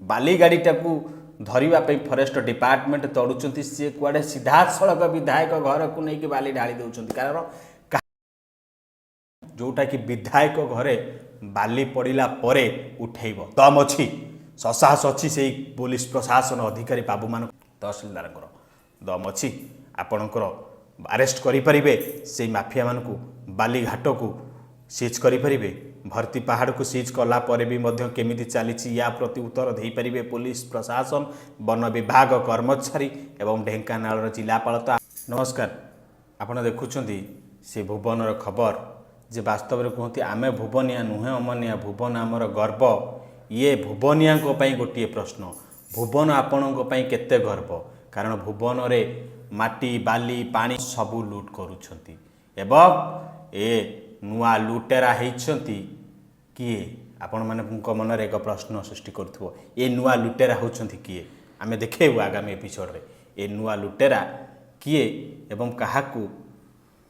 बाली गाड़ीटा धरवाई forest department तड़ुंट सी कुआडे सीधा सड़क विधायक घर को लेकिन बाली ढाली दौरान कारण जोटा कि विधायक घरे बाली पड़ा पर उठेब दम अच्छी ससाहस अच्छी से पुलिस प्रशासन अधिकारी बाबू मान तहसिलदार दम अच्छी आपणकर अरेस्ट करें से माफिया मान बाली घाट को सीज करें भर्ती पहाड़ को सीज कला भी केमिति चली या प्रति उत्तर दे पारे पुलिस प्रशासन वन विभाग कर्मचारी एवं ढेंकानाल जिलापाल। तो नमस्कार, आपड़ देखुं से भुवनर खबर जे वास्तव में कहते आमे भुवनिया नुहे अमनिया भुवन आमर गर्व। ये भुवनिया गोटे प्रश्न, भुवन आपण केते गर्व कारण भुवन रे माटी बाली पानी सबू लुट करुछंती एवं ए नुआ लुटेरा होती किए आपण माने मनर एक प्रश्न सृष्टि करुथबो ए नुआ लुटेरा होती किए आमे देखेबू आगामी एपिसोड रे ए नुआ लुटेरा किए एवं काहाकू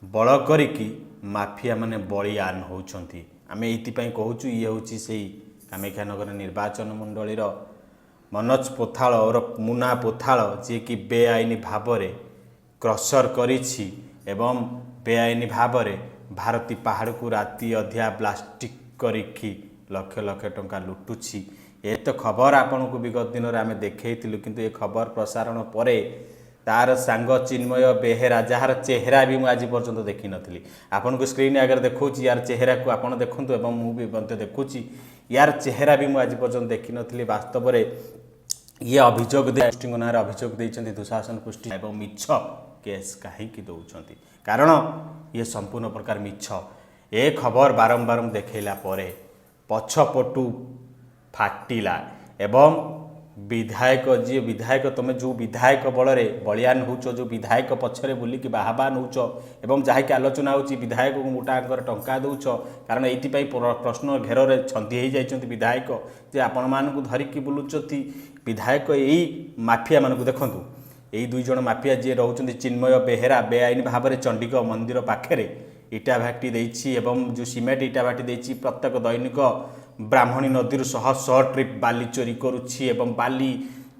बड़ करिकी माफिया माने बलियान होउछंती। आमे एतिपई कहूचु ये होउची सेही कामाख्यानगर निर्वाचन मंडलीर मनोज पोथाल और मुना पोथाल जे कि बेआईनी भाव में क्रसर करिछि एवं बेआईनी भाव में भारती पहाड़ को राति अधिया प्लास्टिक करिखि लक्ष लक्ष टंका लुटुछि। ये तो खबर आपन को विगत दिन में आम देखु किंतु ये खबर प्रसारण पर तार सांग चिन्मय बेहेरा जार चेहरा भी मुझे आज पर्यंत देखी नी आपन को स्क्रीन आगे देखा यार चेहरा को आपड़ देखु एवं मुझे देखुची यार चेहरा भी मुझे आज पर्यंत देखी नी। वास्तव में ये अभियोग गोष्ठी ना अभियोग देते दुशासन पुष्टि एवं मिछ केस कहीं दौरान कारण ये संपूर्ण प्रकार मिछ ए खबर बारंबार देखला पछपटू फाटिला एवं विधायक जी विधायक तुम जो विधायक बल बलियान होच जो विधायक पछरे बुलिकी बाहबा नौच एवं जहाँकि आलोचना होची विधायक को मोटाकर टंका दौच कारण ये प्रश्न घेर में छंदी हो जाती विधायक जे आपण मानक धरिकी बुलुचती विधायक यही माफिया मानक देखूँ यही दुई जन माफिया जी रोच चिन्मय बेहेरा बेआईन भाव में चंडीक मंदिर पाखे इटा भाटी देछि एवं जो सीमेंट इटा भाटी देछि प्रत्येक दैनिक ब्राह्मणी नदी शह शह ट्रिप बाली चोरी करुछि एवं बाली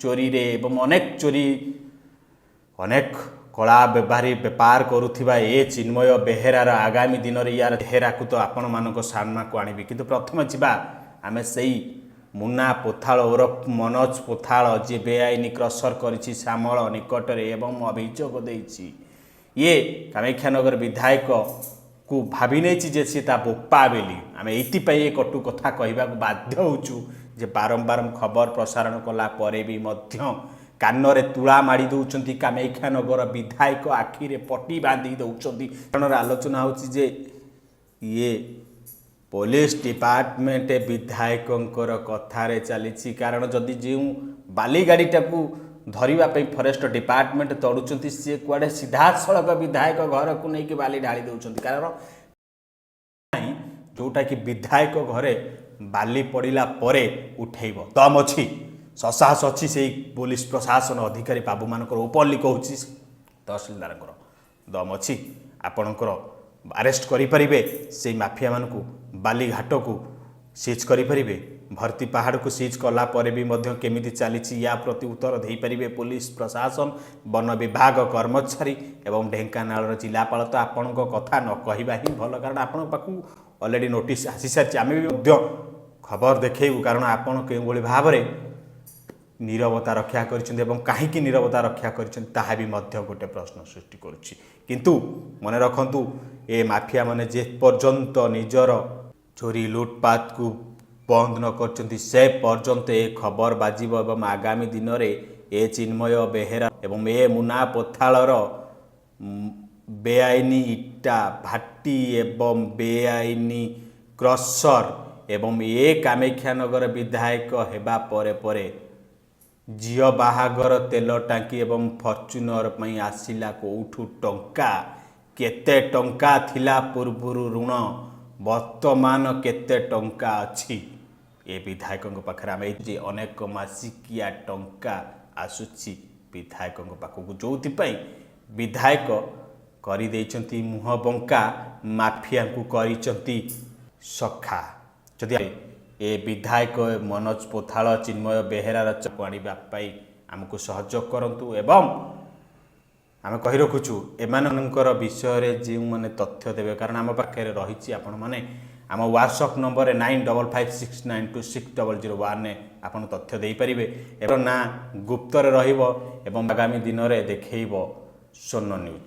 चोरी रे एवं अनेक चोरी अनेक कला व्यवहारी बेपार करुथिबा ए चिन्मय बेहेरार आगामी दिन में यार बेहेरा को तो आपण मानक सामना को आनिबी किंतु प्रथम जीवा आमे सेई मुना पोथाल ओरफ मनोज पोथाल जे बेआईनी क्रसर करिछि श्यामल निकट में एवं अभियोग देछि ये कामाख्यानगर विधायक को भावी नहीं जे सी बोपा बेली आम ये कटु कथा कहवा बाध्य होचु जे बारंबार खबर प्रसारण कला परे भी कान रे तुला माड़ी दौरान कामाख्यानगर विधायक आखिरे पटी बांधी दौरान आलोचना होची जे ये पुलिस डिपार्टमेंट विधायकंकर कथारे चली कारण जदि जो बाली गाड़ीटा धरवाई फरेस्ट डिपार्टमेंट तड़ुंट सी कुआडे सीधा सड़क विधायक घर को लेकिन बाली ढाली दौरान कारण जोटा कि विधायक घरे बाली पड़ा पर उठेब दम अच्छी ससाहस अच्छी से पुलिस प्रशासन अधिकारी बाबू मान ओपनली कहूँ तहसिलदार दम अच्छी आपणकर अरेस्ट करें से माफिया मान बाली घाट को सीज करें भर्ती पहाड़ को सीज कला भी केमिति चली या प्रति उत्तर दे पारे पुलिस प्रशासन वन विभाग कर्मचारी एवं ढेंकानाल जिलापाल। तो आपण कथा न कहवा ही भल कारण आपण पाखु ऑलरेडी नोटिस आसी सारी आम भी खबर देखू कारण आपण के भाव में नीरवता रक्षा कर कहीं नीरवता रक्षा कर भी गोटे प्रश्न सृष्टि करुच्ची किंतु मन रखु ए माफिया माने जे पर्यंत निजर चोरी लुटपाट को बंद न कर से पर्यंत ए खबर बाजिब एवं आगामी दिन में ए चिन्मय बेहेरा एवं ए मुना पोथालर बेआईनी इटा भाटी एवं बेआईनी क्रसर एवं ए कामाख्यानगर विधायक हेबा परे परे झील बाहागर तेल टांकी एवं फॉर्च्यूनर पई आसिला कोठू टंका केते टंका थिला पूर्वरु ऋण वर्तमान केते टंका अछि ए विधायक पाखे आम जे अनेक मासिकिया टंका आसुची विधायक पाखक जो विधायक कर मुह बंका माफिया को सखा जदि ए विधायक मनोज पोथाल चिन्मय बेहेरार चको आनिबा पाई आमको सहयोग करंतु एवं आम कही रखुचु एमानकर विषय जो मैंने तथ्य देवे कारण आम पाखे रही आपण मैंने आम व्हाट्सअप नंबर 9556926001 आप तथ्य दे पारे एवं ना गुप्त रहिबो एवं आगामी दिन में देखैबो स्वर्ण न्यूज।